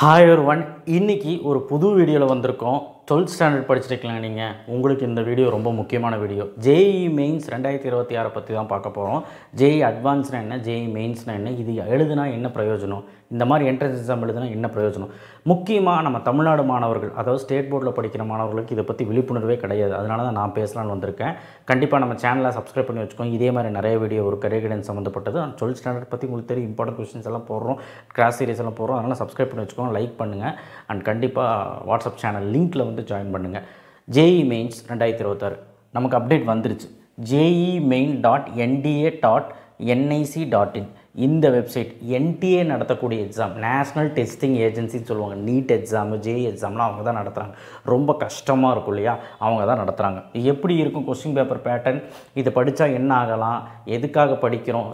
Hi ஒருவன் இன்னைக்கு ஒரு புது வீடியோவில் வந்திருக்கோம். 12th ஸ்டாண்டர்ட் படிச்சிருக்கலாம் நீங்கள். உங்களுக்கு இந்த வீடியோ ரொம்ப முக்கியமான வீடியோ. ஜேஇ மெயின்ஸ் 2026 பற்றி தான் பார்க்க போகிறோம். ஜேஇ அட்வான்ஸ்னா என்ன, ஜேஇ மெயின்ஸ்னா என்ன, இது எழுதுனா என்ன பிரயோஜனம், இந்த மாதிரி என்ட்ரன்ஸ் எக்ஸாம் எழுதுனா என்ன பிரயோஜனம். முக்கியமாக நம்ம தமிழ்நாடு மாணவர்கள், அதாவது ஸ்டேட் போர்டில் படிக்கிற மாணவர்களுக்கு இதை பற்றி விழிப்புணர்வே கிடையாது. அதனால தான் நான் பேசலான்னு வந்திருக்கேன். கண்டிப்பாக நம்ம சேனலை சப்ஸ்கிரைப் பண்ணி வச்சுக்கோங்க. இதே மாதிரி நிறைய வீடியோ ஒரு கரியர் கைடன்ஸ் சம்மந்தப்பட்டது 12th ஸ்டாண்டர்ட் பற்றி உங்களுக்கு தெரியும். இம்பார்ட்டன்ட் கொஸ்டின்ஸ் எல்லாம் போடுறோம், கிளாஸ் சீரிஸ் எல்லாம் போடுறோம். அதனால் சப்ஸ்கிரைப் பண்ணி வச்சுக்கோங்க, லைக் பண்ணுங்கள் அண்ட் கண்டிப்பாக வாட்ஸ்அப் சேனல் லிங்க்கில் வந்து ஜாயின் பண்ணுங்கள். ஜேஇ மெயின்ஸ் 2026 நமக்கு அப்டேட் வந்துருச்சு. jemain.nda.nic.in இந்த வெப்சைட் என்டிஏ நடத்தக்கூடிய எக்ஸாம், நேஷ்னல் டெஸ்டிங் ஏஜென்சின்னு சொல்லுவாங்க. நீட் எக்ஸாமு, ஜேஇ எக்ஸாம்லாம் அவங்க தான் நடத்துகிறாங்க. ரொம்ப கஷ்டமாக இருக்கும் இல்லையா, அவங்க தான் நடத்துகிறாங்க. எப்படி இருக்கும் கொஸ்டின் பேப்பர் பேட்டர்ன், இதை படித்தா என்ன ஆகலாம், எதுக்காக படிக்கிறோம்,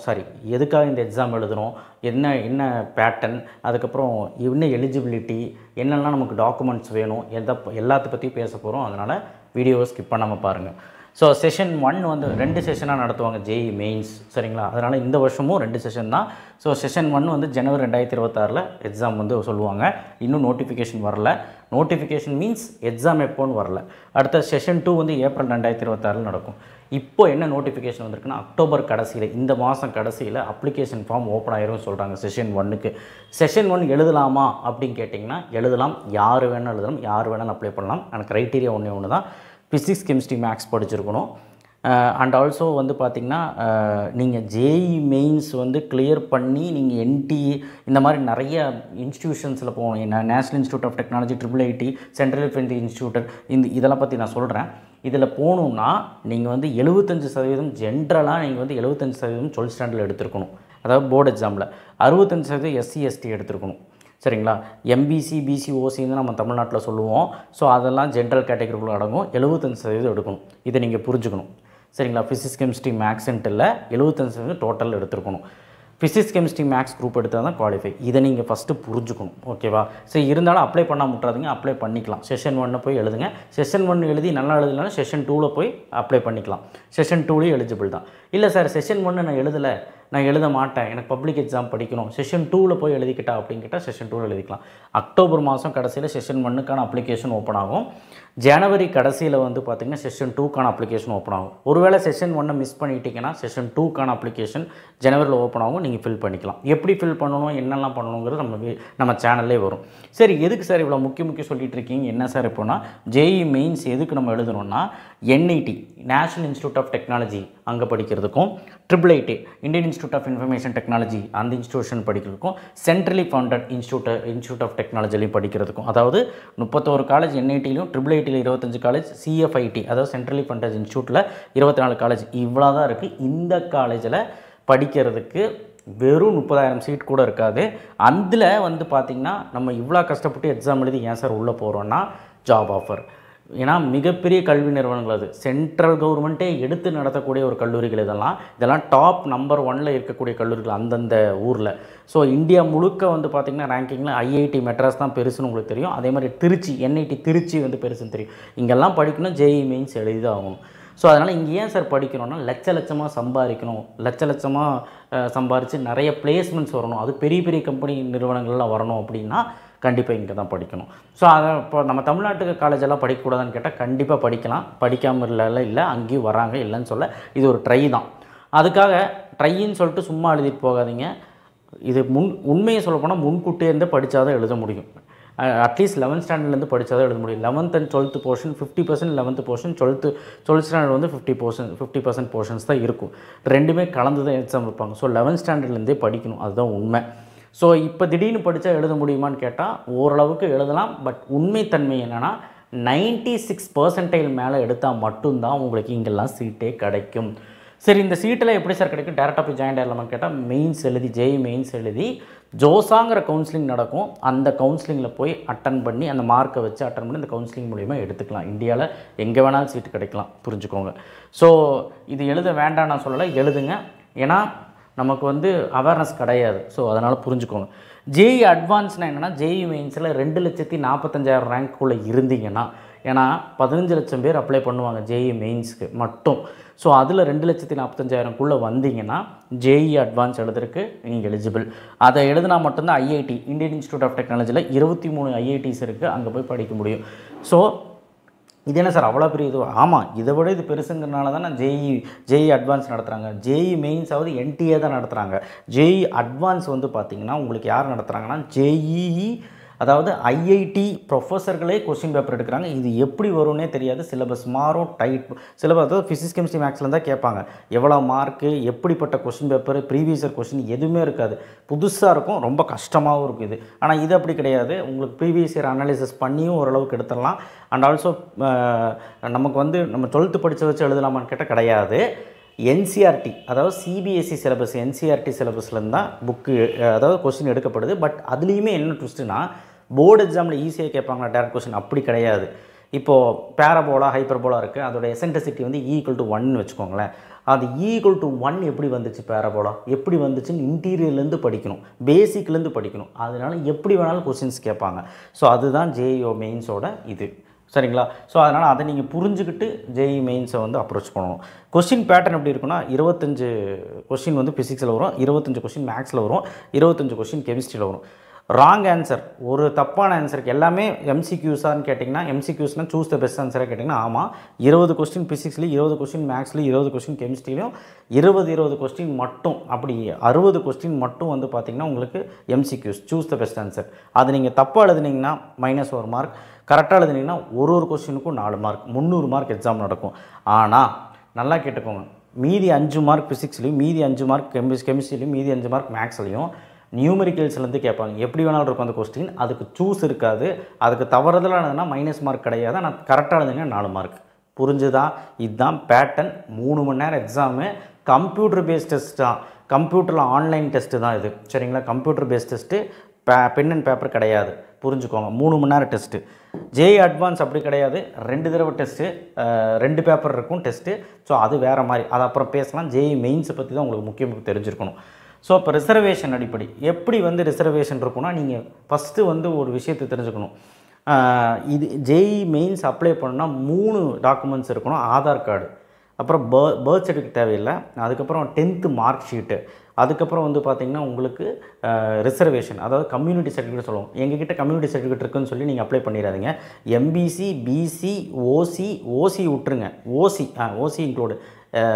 எதுக்காக இந்த எக்ஸாம் எழுதுகிறோம், என்ன பேட்டர்ன், அதுக்கப்புறம் என்ன எலிஜிபிலிட்டி, என்னெல்லாம் நமக்கு டாக்குமெண்ட்ஸ் வேணும், எல்லாத்த பற்றியும் பேச போகிறோம். அதனால் வீடியோவை ஸ்கிப் பண்ணாமல் பாருங்கள். ஸோ செஷன் 1 வந்து 2 செஷனாக நடத்துவாங்க ஜேஇ மெயின்ஸ், சரிங்களா. அதனால் இந்த வருஷமும் 2 செஷன் தான். ஸோ செஷன் 1 வந்து ஜனவரி 2026 எக்ஸாம் வந்து சொல்லுவாங்க. இன்னும் நோட்டிஃபிகேஷன் வரல. நோட்டிஃபிகேஷன் மீன்ஸ் எக்ஸாம் எப்போன்னு வரல. அடுத்த செஷன் 2 வந்து ஏப்ரல் 2026 நடக்கும். இப்போ என்ன நோட்டிஃபிகேஷன் வந்திருக்குன்னா, அக்டோபர் கடைசியில், இந்த மாதம் கடைசியில் அப்ளிகேஷன் ஃபார்ம் ஓப்பன் ஆயிரும்னு சொல்கிறாங்க செஷன் 1க்கு. செஷன் 1 எழுதலாமா அப்படின்னு கேட்டிங்கன்னா எழுதலாம். யார் வேணாலும் எழுதலாம், யார் வேணாலும் அப்ளை பண்ணலாம். ஆனால் க்ரைட்டீரியா ஒன்று தான், ஃபிசிக்ஸ் கெமிஸ்ட்ரி மேக்ஸ் படிச்சிருக்கணும். அண்ட் ஆல்சோ வந்து பார்த்திங்கன்னா நீங்கள் ஜேஇ மெயின்ஸ் வந்து கிளியர் பண்ணி நீங்கள் என்டிஏ இந்த மாதிரி நிறைய இன்ஸ்டியூஷன்ஸில் போகணும். National institute of technology, IIIT, central defence institute, இதெல்லாம் பற்றி நான் சொல்கிறேன். இதில் போகணுன்னா நீங்கள் வந்து 75% ஜென்ரலாக நீங்கள் வந்து 75% 12th ஸ்டாண்டர்டில் எடுத்துருக்கணும். அதாவது போர்டு எக்ஸாமில் 65% SC ST எடுத்துருக்கணும், சரிங்களா. எம்பிசி, பிசி, ஓசின்னு நம்ம தமிழ்நாட்டில் சொல்லுவோம். ஸோ அதெல்லாம் ஜென்ரல் கேட்டகரிக்குள்ளே அடங்கும். 75% எடுக்கணும். இதை நீங்கள் புரிஞ்சுக்கணும், சரிங்களா. ஃபிசிக்ஸ் கெமிஸ்ட்ரி மேக்ஸ்ன்ட்டு இல்லை, 75% டோட்டல் எடுத்துருக்கணும். ஃபிசிக்ஸ் கெமிஸ்ட்ரி மேக்ஸ் குரூப் எடுத்தால் தான் குவாலிஃபை. இதை நீங்கள் ஃபஸ்ட்டு புரிஞ்சுக்கணும், ஓகேவா. சரி, இருந்தாலும் அப்ளை பண்ணால் முட்டாதீங்க, அப்ளை பண்ணிக்கலாம். செஷன் 1 போய் எழுதுங்க. செஷன் 1 எழுதி நல்லா எழுதலாம், செஷன் 2 போய் அப்ளை பண்ணிக்கலாம். செஷன் 2 எலிஜிபிள் தான். இல்லை சார், செஷன் 1 நான் எழுதலை, நான் எழுத மாட்டேன், எனக்கு பப்ளிக் எக்ஸாம் படிக்கணும், செஷன் 2 போய் எழுதிக்கிட்டா அப்படின்னு கேட்டால் செஷன் 2 எழுதிக்கலாம். அக்டோபர் மாதம் கடைசியில் செஷன் 1க்கான அப்ளிகேஷன் ஓப்பன் ஆகும். ஜனவரி கடைசியில் வந்து பார்த்திங்கன்னா செஷன் 2க்கான அப்ளிகேஷன் ஓப்பன் ஆகும். ஒருவேளை செஷன் 1 மிஸ் பண்ணிட்டீங்கன்னா செஷன் 2க்கான அப்ளிகேஷன் ஜனவரியில் ஓப்பன் ஆகும். நீங்கள் ஃபில் பண்ணிக்கலாம். எப்படி ஃபில் பண்ணணும், என்னெல்லாம் பண்ணணுங்கிறது நம்ம சேனல்லே வரும். சரி, எதுக்கு சார் இவ்வளோ முக்கிய சொல்லிட்டு இருக்கீங்க, என்ன சார் இப்போனா ஜேஇ மெயின்ஸ் எதுக்கு நம்ம எழுதணும்னா, NIT, national institute of technology அங்கே படிக்கிறதுக்கும், IIIT, Indian institute of information technology அந்த இன்ஸ்டியூஷன் படிக்கிறதுக்கும், சென்ட்ரலி ஃபண்டட் இன்ஸ்டியூட் ஆஃப் டெக்னாலஜிலையும் படிக்கிறதுக்கும், அதாவது 31 காலேஜ் NITலையும், IIITயில் 25 காலேஜ், CFIT அதாவது சென்ட்ரலி ஃபண்டட் இன்ஸ்டியூட்டில் 24 காலேஜ், இவ்வளோ தான் இருக்குது. இந்த காலேஜில் படிக்கிறதுக்கு வெறும் 30,000 சீட் கூட இருக்காது. அதில் வந்து பார்த்திங்கன்னா நம்ம இவ்வளோ கஷ்டப்பட்டு எக்ஸாம் எழுதி ஏன் சார் உள்ளே போகிறோன்னா, ஜாப் ஆஃபர். ஏன்னா மிகப்பெரிய கல்வி நிறுவனங்கள், அது சென்ட்ரல் கவர்மெண்ட்டே எடுத்து நடத்தக்கூடிய ஒரு கல்லூரிகள். இதெல்லாம் டாப் நம்பர் 1ல் இருக்கக்கூடிய கல்லூரிகள் அந்தந்த ஊரில். ஸோ இந்தியா முழுக்க வந்து பார்த்திங்கன்னா ரேங்கிங்கில் IIT மெட்ராஸ் தான் பெருசுன்னு உங்களுக்கு தெரியும். அதே மாதிரி திருச்சி, NIT திருச்சி வந்து பெருசுன்னு தெரியும். இங்கெல்லாம் படிக்கணும், ஜேஇ மெயின்ஸ் எழுதி தான் ஆகணும். ஸோ அதனால் இங்கே ஏன் சார் படிக்கணும்னா, லட்சமாக சம்பாதிக்கணும், லட்சமாக சம்பாரித்து நிறைய பிளேஸ்மெண்ட்ஸ் வரணும், அது பெரிய பெரிய கம்பெனி நிறுவனங்கள்லாம் வரணும் அப்படின்னா கண்டிப்பாக இங்கே தான் படிக்கணும். ஸோ அதை இப்போ நம்ம தமிழ்நாட்டுக்கு காலேஜெல்லாம் படிக்கக்கூடாதுன்னு கேட்டால் கண்டிப்பாக படிக்கலாம். படிக்காமல் இல்லை, அங்கேயும் வராங்க, இல்லைன்னு சொல்ல. இது ஒரு ட்ரை தான். அதுக்காக ட்ரைன்னு சொல்லிட்டு சும்மா எழுதிட்டு போகாதீங்க. இது உண்மையை சொல்லப்போனால் முன்கூட்டியே இருந்து படித்தா தான் எழுத முடியும். அட்லீஸ்ட் 11th ஸ்டாண்டர்ட்லேருந்து படித்தா தான் எழுத முடியும். 11th and 12th portion 50%, 11th portion, 12th standard வந்து 50% போர்ஷன்ஸ் தான் இருக்கும். ரெண்டுமே கலந்து தான் எக்ஸாம் வைப்பாங்க. ஸோ 11th ஸ்டாண்டர்ட்லேருந்தே படிக்கணும், அதுதான் உண்மை. ஸோ இப்போ திடீர்னு படித்தா எழுத முடியுமான்னு கேட்டால் ஓரளவுக்கு எழுதலாம். பட் உண்மைத்தன்மை என்னென்னா, 96% மேலே எடுத்தால் மட்டும்தான் உங்களுக்கு இங்கெல்லாம் சீட்டே கிடைக்கும். சரி, இந்த சீட்டில் எப்படி சார் கிடைக்கும், டேரெக்டாக போய் ஜாயின் ஆகிடலாமான்னு கேட்டால், மெயின்ஸ் எழுதி, ஜேஇ மெயின்ஸ் எழுதி ஜோசாங்கிற கவுன்சிலிங் நடக்கும். அந்த கவுன்சிலிங்கில் போய் அட்டன் பண்ணி, அந்த மார்க்கை வச்சு அட்டன் பண்ணி அந்த கவுன்சிலிங் மூலிமா எடுத்துக்கலாம். இந்தியாவில் எங்கே வேணாலும் சீட்டு கிடைக்கலாம், புரிஞ்சுக்கோங்க. ஸோ இது எழுத வேண்டாம் நான் சொல்லலை, எழுதுங்க. ஏன்னா நமக்கு வந்து அவேர்னஸ் கிடையாது. ஸோ அதனால் புரிஞ்சுக்கோங்க. ஜேஇ அட்வான்ஸ்னால் என்னென்னா, ஜேஇ மெயின்ஸில் 2,45,000 ரேங்க்குள்ளே இருந்தீங்கன்னா ஏன்னா 15 லட்சம் பேர் அப்ளை பண்ணுவாங்க ஜேஇ மெயின்ஸ்க்கு மட்டும். ஸோ அதில் 2,45,000க்குள்ளே வந்தீங்கன்னா ஜேஇ அட்வான்ஸ் எழுதுறதுக்கு நீங்கள் எலிஜிபிள். அதை எழுதினா மட்டும்தான் ஐஐடி இந்தியன் இன்ஸ்டியூட் ஆஃப் டெக்னாலஜியில் 23 ஐஐடிஸ் இருக்குது, அங்கே போய் படிக்க முடியும். ஸோ இது என்ன சார் அவ்வளோ பெரிய இது? ஆமாம், இதை விட இது பெருசுங்கிறனால தான் நான் ஜேஇ அட்வான்ஸ் நடத்துகிறாங்க. ஜேஇ மெயின்ஸாவது என்டிஏ தான் நடத்துகிறாங்க. ஜேஇ அட்வான்ஸ் வந்து பார்த்திங்கன்னா உங்களுக்கு யார் நடத்துகிறாங்கன்னா ஜேஇஇ, அதாவது ஐஐடி ப்ரொஃபஸர்களே கொஸ்டின் பேப்பர் எடுக்கிறாங்க. இது எப்படி வரும்னே தெரியாது, சிலபஸ் மாறும், டைட் சிலபஸ். அதாவது ஃபிசிக்ஸ் கெமிஸ்ட்ரி மேக்ஸில் தான் கேட்பாங்க எவ்வளோ மார்க்கு, எப்படிப்பட்ட question paper, previous year question எதுவுமே இருக்காது, புதுசாக இருக்கும், ரொம்ப கஷ்டமாகவும் இருக்கும் இது. ஆனால் இது அப்படி கிடையாது, உங்களுக்கு ப்ரீவியஸ் இயர் அனாலிசிஸ் பண்ணியும் ஓரளவுக்கு எடுத்துடலாம். அண்ட் ஆல்சோ நமக்கு வந்து நம்ம 12th படித்த வச்சு எழுதலாமான்னு கேட்டால் கிடையாது. என்சிஆர்டி, அதாவது சிபிஎஸ்சி சிலபஸ், என்சிஆர்டி சிலபஸ்லேருந்து தான் புக்கு, அதாவது கொஸ்டின் எடுக்கப்படுது. பட் அதுலேயுமே என்ன ட்விஸ்ட்டுனா, போர்டு எக்ஸாமில் ஈஸியாக கேட்பாங்களா டேரக்ட் கொஸ்டின்? அப்படி கிடையாது. இப்போது பேரபோலா ஹைப்பர்போலா இருக்குது, அதோட எசென்ட்ரிசிட்டி வந்து E=1 வச்சுக்கோங்களேன். அது E=1 எப்படி வந்துச்சு, பேரபோலா எப்படி வந்துச்சுன்னு இன்டீரியர்லேருந்து படிக்கணும், பேசிக்லேருந்து படிக்கணும். அதனால் எப்படி வேணாலும் கொஸ்டின்ஸ் கேட்பாங்க. ஸோ அதுதான் ஜேஇஓ மெயின்ஸோட இது, சரிங்களா? ஸோ அதனால் அதை நீங்கள் புரிஞ்சுக்கிட்டு ஜேஇ மெயின்ஸை வந்து அப்ரோச் பண்ணணும். கொஸ்டின் பேட்டர்ன் எப்படி இருக்குன்னா, 25 கொஸ்டின் வந்து ஃபிசிக்ஸில் வரும், 25 கொஸ்டின் மேக்ஸில் வரும், 25 கொஸ்டின் கெமிஸ்ட்ரியில் வரும். ராங் ஆன்சர், ஒரு தப்பான ஆன்சருக்கு எல்லாமே எம்சிக்யூஸான்னு கேட்டிங்கன்னா, எம்சிக்யூஸ்னால் சூஸ் த பெஸ்ட் ஆன்சராக கேட்டிங்கன்னா ஆமாம். 20 கொஸ்டின் ஃபிசிக்ஸ்லேயும், 20 கொஸ்டின் மேக்ஸ்லேயும், 20 கொஸ்டின் கெமிஸ்ட்ரிலையும், 20 கொஸ்டின் மட்டும், அப்படி 60 கொஸ்டின் மட்டும் வந்து பார்த்திங்கன்னா உங்களுக்கு MCQs, choose the best answer. அது நீங்கள் தப்பாக எழுதுனீங்கன்னா -1 மார்க், கரெக்டாக எழுதுனீங்கன்னா ஒரு கொஸ்டினுக்கும் 4 மார்க், 300 மார்க் எக்ஸாம் நடக்கும். ஆனால் நல்லா கேட்டுக்கோங்க, மீதி 5 மார்க் ஃபிசிக்ஸ்லையும், மீதி 5 மார்க் கெமிஸ்ட்ரிலையும், மீதி 5 மார்க் மேக்ஸ்லையும் நியூமெரிக்கல்ஸ்லேருந்து கேட்பாங்க. எப்படி வேணாலும் இருக்கும் அந்த கொஸ்டின், அதுக்கு சூஸ் இருக்காது. அதுக்கு தவறுதலாக எழுதுனா -மார்க் கிடையாது, ஆனால் கரெக்டாக எழுதுங்கன்னா 4 மார்க். புரிஞ்சுதா? இதுதான் பேட்டர்ன். 3 மணி நேரம் எக்ஸாமு, கம்ப்யூட்டர் பேஸ்ட் டெஸ்ட் தான், கம்ப்யூட்டரில் ஆன்லைன் டெஸ்ட்டு தான் இது, சரிங்களா? Computer based test, pen and paper கிடையாது, புரிஞ்சுக்கோங்க. 3 மணி நேரம் டெஸ்ட்டு. ஜேஇ அட்வான்ஸ் அப்படி கிடையாது, 2 தடவை டெஸ்ட்டு, 2 பேப்பர் இருக்கும் டெஸ்ட்டு. ஸோ அது வேறு மாதிரி, அது அப்புறம் பேசலாம். ஜேஇ மெயின்ஸை பற்றி தான் உங்களுக்கு முக்கியம் தெரிஞ்சிருக்கணும். ஸோ இப்போ ரிசர்வேஷன் அடிப்படை எப்படி வந்து ரிசர்வேஷன் இருக்குன்னா, நீங்கள் ஃபஸ்ட்டு வந்து ஒரு விஷயத்தை தெரிஞ்சுக்கணும். இது ஜேஇ மெயின்ஸ் அப்ளை பண்ணால் 3 டாக்குமெண்ட்ஸ் இருக்கணும். ஆதார் கார்டு, அப்புறம் பர்த் சர்டிஃபிகேட் தேவையில்லை, அதுக்கப்புறம் 10th மார்க் ஷீட்டு, அதுக்கப்புறம் வந்து பார்த்திங்கன்னா உங்களுக்கு ரிசர்வேஷன், அதாவது கம்யூனிட்டி சர்டிஃபிகேட் சொல்லுவோம். எங்ககிட்ட கம்யூனிட்டி சர்டிஃபிகேட் இருக்குதுன்னு சொல்லி நீங்கள் அப்ளை பண்ணிடாதீங்க. எம்பிசி, பிசி, ஓசி விட்டுருங்க, ஓசி இன்க்ளூடு,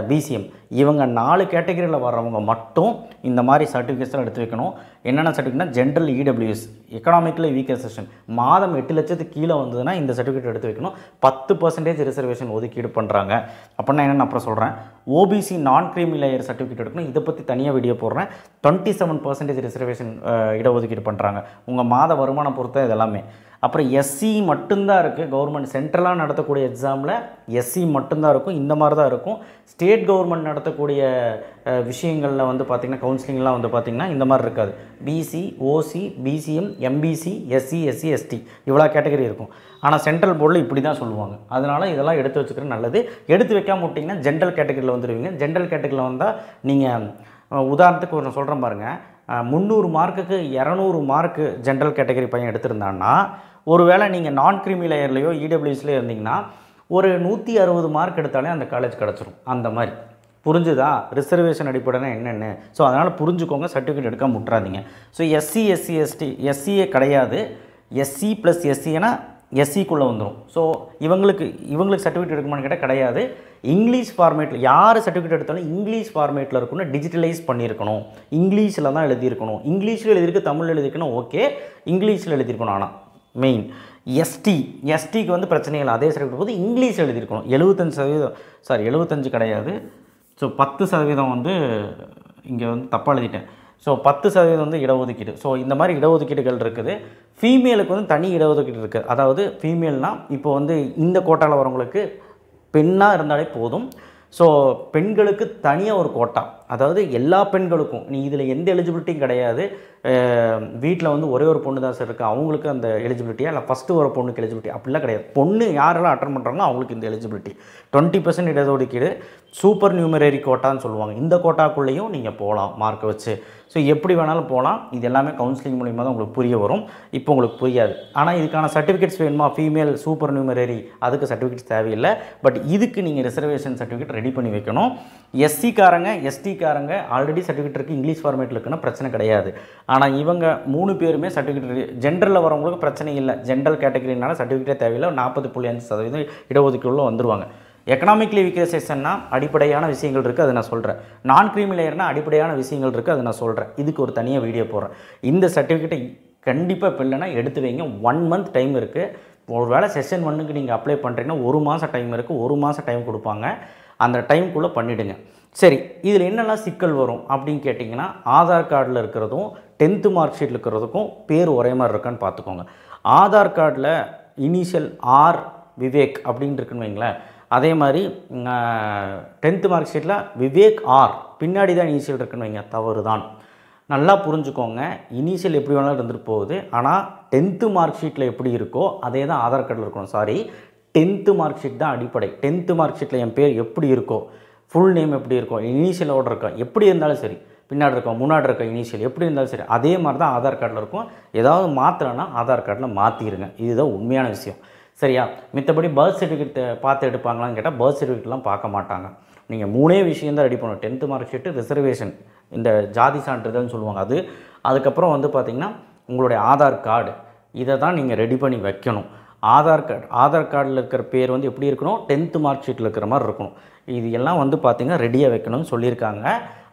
பிசிஎம், இவங்க 4 கேட்டகரியில் வர்றவங்க மட்டும் இந்த மாதிரி சர்டிஃபிகேட்ஸ்லாம் எடுத்து வைக்கணும். என்னென்ன சர்டிஃபிகேட்னா, general EWS, economically weaker section, மாதம் 8 லட்சத்துக்கு கீழே வந்ததுன்னா இந்த சர்டிஃபிகேட் எடுத்து வைக்கணும். 10% ரிசர்வேஷன் ஒதுக்கீடு பண்ணுறாங்க. அப்படின்னா என்னென்னு அப்புறம் சொல்கிறேன். ஓபிசி நான் கிரீமி லேயர் சர்டிஃபிகேட் எடுக்கணும், இதை பற்றி தனியாக வீடியோ போடுறேன். 27% ரிசர்வேஷன் இடஒதுக்கீடு பண்ணுறாங்க. உங்கள் மாத வருமானம் பொறுத்த இதெல்லாமே. அப்புறம் எஸ்சி மட்டும்தான் இருக்குது. கவர்மெண்ட் சென்ட்ரலாக நடத்தக்கூடிய எக்ஸாமில் எஸ்சி மட்டும்தான் இருக்கும், இந்த மாதிரி தான் இருக்கும். ஸ்டேட் கவர்மெண்ட் நடத்தக்கூடிய விஷயங்களில் வந்து பார்த்திங்கன்னா, கவுன்சிலிங்லாம் வந்து பார்த்திங்கன்னா இந்த மாதிரி இருக்காது. பிசி, ஓசி, பிசிஎம், எம்பிசி, எஸ்சி, எஸ்டி இவ்வளோ கேட்டகரி இருக்கும். ஆனால் சென்ட்ரல் போர்டில் இப்படி தான் சொல்லுவாங்க. அதனால் இதெல்லாம் எடுத்து வச்சுக்கிறது நல்லது. எடுத்து வைக்காம விட்டிங்கன்னா ஜென்ரல் கேட்டகரியில் வந்துடுவீங்க. ஜென்ரல் கேட்டகரியில் வந்தால் நீங்கள் உதாரணத்துக்கு ஒன்று சொல்கிறேன் பாருங்கள், 300 மார்க்குக்கு 200 மார்க்கு ஜென்ரல் கேட்டகரி பையன் எடுத்திருந்தான்னா, ஒருவேளை நீங்கள் நான் கிரீமி லேயர்லையோ இடபிள்யூஎஸ்லையோ இருந்தீங்கன்னா ஒரு 160 மார்க் எடுத்தாலே அந்த காலேஜ் கிடச்சிரும். அந்த மாதிரி புரிஞ்சுதா? ரிசர்வேஷன் அடிப்படைனா என்னென்னு. ஸோ அதனால் புரிஞ்சுக்கோங்க, சர்டிஃபிகேட் எடுக்காம விட்டுறாதீங்க. ஸோ எஸ்சி, எஸ்டி, எஸ்சியே கிடையாது. எஸ்சி ப்ளஸ் எஸ்சினா எஸ்சிக்குள்ளே வந்துடும். ஸோ இவங்களுக்கு சர்டிஃபிகேட் எடுக்குமான்னு கேட்டால் கிடையாது. இங்கிலீஷ் ஃபார்மேட்டில் யார் சர்டிஃபிகேட் எடுத்தாலும் இங்கிலீஷ் ஃபார்மேட்டில் இருக்கணும், டிஜிட்டலைஸ் பண்ணியிருக்கணும், இங்கிலீஷில் தான் எழுதியிருக்கணும். இங்கிலீஷில் எழுதியிருக்கு, தமிழில் எழுதியிருக்கணும், ஓகே, இங்கிலீஷில் எழுதியிருக்கணும். ஆனால் மெயின் எஸ்டிக்கு வந்து பிரச்சனைகள் அதே சர்டிஃபிகேட் போது இங்கிலீஷில் எழுதியிருக்கணும். 75% கிடையாது. ஸோ 10% வந்து இங்கே வந்து தப்பாக எழுதிட்டேன். ஸோ 10% வந்து இடஒதுக்கீடு. ஸோ இந்த மாதிரி இடஒதுக்கீடுகள் இருக்குது. ஃபீமேலுக்கு வந்து தனி இடஒதுக்கீடு இருக்குது. அதாவது ஃபீமேல்னால் இப்போ வந்து இந்த கோட்டாவில் வரவங்களுக்கு பெண்ணாக இருந்தாலே போதும். ஸோ பெண்களுக்கு தனியாக ஒரு கோட்டா, அதாவது எல்லா பெண்களுக்கும் நீ இதில் எந்த எலிஜிபிலிட்டியும் கிடையாது. வீட்டில் வந்து ஒரே ஒரு பொண்ணு தான் சார் இருக்குது, அவங்களுக்கு அந்த எலிஜிபிலிட்டியாக இல்லை ஃபஸ்ட்டு ஒரு பொண்ணுக்கு எலிஜிபிலிட்டி அப்படிலாம் கிடையாது. பொண்ணு யாரெல்லாம் அட்டன் பண்ணுறாங்களோ அவங்களுக்கு இந்த எலிஜிபிலிட்டி. 20% இடஒதுக்கீடு, சூப்பர் நியூமரரி கோட்டான்னு சொல்லுவாங்க. இந்த கோட்டாக்குள்ளேயும் நீங்கள் போகலாம் மார்க்கை வச்சு. ஸோ எப்படி வேணாலும் போகலாம். இது எல்லாமே கவுன்சிலிங் மூலிமா தான் உங்களுக்கு புரிய வரும். இப்போ உங்களுக்கு புரியாது. ஆனால் இதுக்கான சர்டிஃபிகேட்ஸ் வேணுமா? ஃபீமேல் சூப்பர் நியூமரரி அதுக்கு சர்டிஃபிகேட்ஸ் தேவையில்லை. பட் இதுக்கு நீங்கள் ரிசர்வேஷன் சர்டிஃபிகேட் ரெடி பண்ணி வைக்கணும். எஸ்சிக்காரங்க எஸ்டிக்காரங்க ஆல்ரெடி சர்டிஃபிகேட் இருக்குது, இங்கிலீஷ் ஃபார்மேட்டில் இருக்குன்னா பிரச்சனை கிடையாது. ஆனால் இவங்க 3 பேருமே சர்டிஃபிகேட் ஜென்ரலில் வரவங்களுக்கு பிரச்சனை இல்லை. ஜென்ரல் கேட்டகரினால சர்டிஃபிகேட்டே தேவையில்லை. 40.5% இடஒதுக்கீடுள்ள வந்துடுவாங்க. எக்கனாமிக்லி வீக்கர் செக்ஷன்னா அடிப்படையான விஷயங்கள் இருக்குது, அதை நான் சொல்கிறேன். நான் க்ரீமி லேயர்னா அடிப்படையான விஷயங்கள் இருக்குது, அதை நான் சொல்கிறேன். இதுக்கு ஒரு தனியாக வீடியோ போடுறேன். இந்த சர்டிஃபிகேட்டை கண்டிப்பாக இப்போ இல்லைன்னா எடுத்து வைங்க. 1 மந்த் டைம் இருக்குது. ஒரு வேளை செஷன் 1க்கு நீங்கள் அப்ளை பண்ணுறீங்கன்னா 1 மாதம் டைம் இருக்குது. 1 மாதம் டைம் கொடுப்பாங்க. அந்த டைமுக்குள்ளே பண்ணிவிடுங்க. சரி, இதில் என்னெல்லாம் சிக்கல் வரும் அப்படின்னு கேட்டிங்கன்னா, ஆதார் கார்டில் இருக்கிறதும் 10th மார்க் ஷீட்டில் இருக்கிறதுக்கும் பேர் ஒரே மாதிரி இருக்கான்னு பார்த்துக்கோங்க. ஆதார் கார்டில் இனிஷியல் ஆர் விவேக் அப்படின்னு இருக்குன்னு வைங்களேன். அதே மாதிரி 10th மார்க் ஷீட்டில் விவேக் ஆர் பின்னாடி தான் இனிஷியல் இருக்குன்னு வைங்க, தவறு தான். நல்லா புரிஞ்சுக்கோங்க. இனிஷியல் எப்படி வேணாலும் இருந்துட்டு போகுது. ஆனால் 10th மார்க் ஷீட்டில் எப்படி இருக்கோ அதே தான் ஆதார் கார்டில் இருக்கணும். சாரி, 10th மார்க் ஷீட் தான் அடிப்படை. 10th மார்க் ஷீட்டில் என் பேர் எப்படி இருக்கோ, ஃபுல் நேம் எப்படி இருக்கும், இனிஷியலோடு இருக்கா, எப்படி இருந்தாலும் சரி, பின்னாடி இருக்கோம் முன்னாடி இருக்க இனிஷியல் எப்படி இருந்தாலும் சரி, அதே மாதிரி தான் ஆதார் கார்டில் இருக்கும். ஏதாவது மாற்றலைன்னா ஆதார் கார்டில் மாற்றிடுங்க. இதுதான் உண்மையான விஷயம். சரியா? மித்தபடி பர்த் சர்டிஃபிகேட் பார்த்து எடுப்பாங்களான்னு கேட்டால் பர்த் சர்டிஃபிகேட்லாம் பார்க்க மாட்டாங்க. நீங்கள் 3 விஷயம் தான் ரெடி பண்ணணும். 10th மார்க் ஷீட்டு, ரிசர்வேஷன், இந்த ஜாதி சான்றிதழ்னு சொல்லுவாங்க அது, அதுக்கப்புறம் வந்து பார்த்திங்கன்னா உங்களுடைய ஆதார் கார்டு, இதை தான் நீங்கள் ரெடி பண்ணி வைக்கணும். ஆதார் கார்டில் இருக்கிற பேர் வந்து எப்படி இருக்கணும்? 10th மார்க் ஷீட்டில் இருக்கிற மாதிரி இருக்கணும். இது எல்லாம் வந்து பார்த்திங்கன்னா ரெடியாக வைக்கணும்னு சொல்லியிருக்காங்க.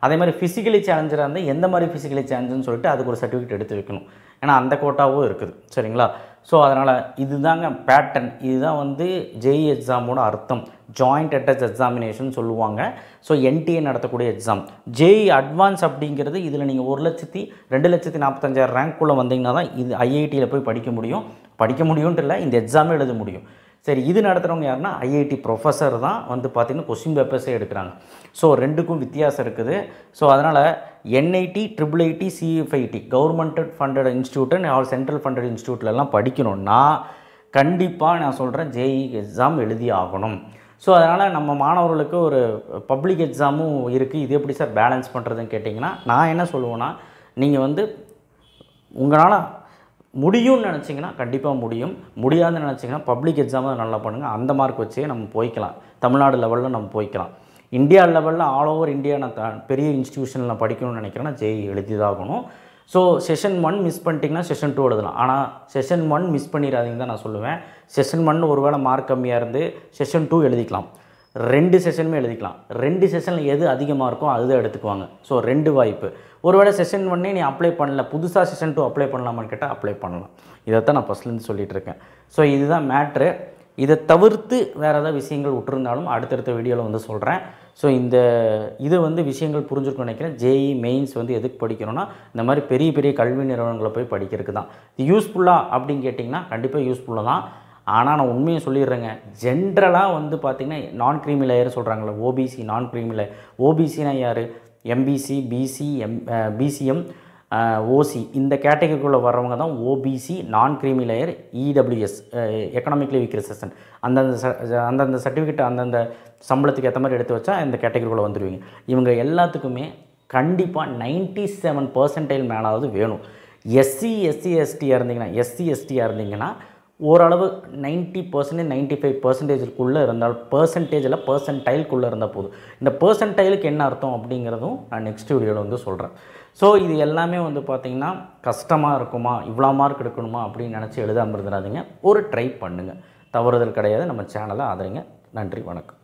அதே மாதிரி ஃபிசிக்கலி சேலஞ்சராக இருந்தால் எந்த மாதிரி ஃபிசிக்கலி சேலஞ்சுன்னு சொல்லிட்டு அதுக்கு ஒரு சர்டிஃபிகேட் எடுத்து வைக்கணும். ஏன்னா அந்த கோட்டாவும் இருக்குது. சரிங்களா? ஸோ அதனால் இதுதாங்க பேட்டர்ன். இதுதான் வந்து ஜேஇ எக்ஸாமோட அர்த்தம். ஜாயிண்ட் அட்டச் எக்ஸாமினேஷன் சொல்லுவாங்க. ஸோ என்டிஏ நடத்தக்கூடிய எக்ஸாம். ஜேஇ அட்வான்ஸ் அப்படிங்கிறது இதில் நீங்கள் 1,02,45,000 ரேங்க்குள்ளே வந்தீங்கன்னா தான் இது ஐஐடியில் போய் படிக்க முடியும்ன்ட்டு இல்லை, இந்த எக்ஸாமே எழுத முடியும். சரி, இது நடத்துகிறவங்க யாருன்னா ஐஐடி ப்ரொஃபஸர் தான் வந்து பார்த்திங்கன்னா கொஸ்டின் பேப்பர்ஸே எடுக்கிறாங்க. ஸோ 2க்கும் வித்தியாசம் இருக்குது. ஸோ அதனால் NIT, IIIT, CFIT government funded institute all central funded இன்ஸ்டியூட்லலாம் படிக்கணும்னா கண்டிப்பாக நான் சொல்கிறேன் ஜேஇ எக்ஸாம் எழுதி ஆகணும். ஸோ அதனால் நம்ம மாணவர்களுக்கு ஒரு பப்ளிக் எக்ஸாமும் இருக்குது. இது எப்படி சார் பேலன்ஸ் பண்ணுறதுன்னு கேட்டிங்கன்னா, நான் என்ன சொல்லுவேன்னா, நீங்கள் வந்து உங்களால் முடியும்னு நினச்சிங்கன்னா கண்டிப்பாக முடியும். முடியாதுன்னு நினச்சிங்கன்னா பப்ளிக் எக்ஸாமை நல்லா பண்ணுங்கள். அந்த மார்க் வச்சே நம்ம போய்க்கலாம். தமிழ்நாடு லெவலில் நம்ம போய்க்கலாம். இந்தியா லெவலில் ஆல் ஓவர் இந்தியா நான் பெரிய இன்ஸ்டியூஷனில் நான் படிக்கணும்னு நினைக்கிறேன்னா ஜேஇ எழுதிதாகணும். ஸோ செஷன் 1 மிஸ் பண்ணிட்டீங்கன்னா செஷன் 2 எழுதலாம். ஆனால் செஷன் 1 மிஸ் பண்ணிடாதீங்க தான் நான் சொல்லுவேன். செஷன் 1 ஒரு வேளை மார்க் கம்மியாக இருந்து செஷன் 2 எழுதிக்கலாம். 2 செஷனுமே எழுதிக்கலாம். 2 செஷனில் எது அதிகமாக இருக்கோ அதுதான் எடுத்துக்குவாங்க. ஸோ 2 வாய்ப்பு. ஒருவேளை செஷன் 1 நீ அப்ளை பண்ணல, புதுசாக செஷன் 2 அப்ளை பண்ணலாமான்னு கேட்டால் அப்ளை பண்ணலாம். இதைத்தான் நான் ஃபஸ்ட்லேருந்து சொல்லிகிட்டு இருக்கேன். ஸோ இதுதான் மேட்ரு. இதை தவிர்த்து வேறு ஏதாவது விஷயங்கள் விட்டுருந்தாலும் அடுத்தடுத்த வீடியோவில் வந்து சொல்கிறேன். ஸோ இது வந்து விஷயங்கள் புரிஞ்சுக்கணும்னு நினைக்கிறேன். ஜேஇ மெயின்ஸ் வந்து எதுக்கு படிக்கணும்னா இந்த மாதிரி பெரிய பெரிய கல்வி நிறுவனங்களை போய் படிக்கிறதுக்கு தான். இது யூஸ்ஃபுல்லாக அப்படின்னு கேட்டிங்கன்னா கண்டிப்பாக யூஸ்ஃபுல்லாக தான். ஆனால் நான் உண்மையை சொல்லிடுறேங்க, ஜென்ரலாக வந்து பார்த்திங்கன்னா நான் க்ரீமி லேயர் சொல்கிறாங்களே, ஓபிசி நான் க்ரீமி லேயர். ஓபிசினா யார்? எம்பிசி, பிசி, பிசிஎம், ஓசி இந்த கேட்டகரிக்குள்ளே வர்றவங்க தான் OBC non creamy layer. EWS economically weaker section. அந்தந்த சர்டிஃபிகேட் அந்தந்த சம்பளத்துக்கு ஏற்ற மாதிரி எடுத்து வச்சா இந்த கேட்டகரிக்குள்ளே வந்துடுவீங்க. இவங்க எல்லாத்துக்குமே கண்டிப்பாக 97% மேலாவது வேணும். எஸ்சியாக இருந்தீங்கன்னா ஓரளவு 90% 95%க்குள்ளே இருந்தால் பர்சன்டைலுக்குள்ளே இருந்தால் போதும். இந்த பர்சன்டைலுக்கு என்ன அர்த்தம் அப்படிங்கிறதும் நான் நெக்ஸ்ட் வீடியோவில் வந்து சொல்கிறேன். ஸோ இது எல்லாமே வந்து பார்த்திங்கன்னா கஷ்டமாக இருக்குமா, இவ்வளோ மார்க் எடுக்கணுமா அப்படின்னு நினச்சி எழுதாமல் இருந்துடாதீங்க. ஒரு ட்ரை பண்ணுங்கள், தவறுதல் கிடையாது. நம்ம சேனலை ஆதரிங்க. நன்றி, வணக்கம்.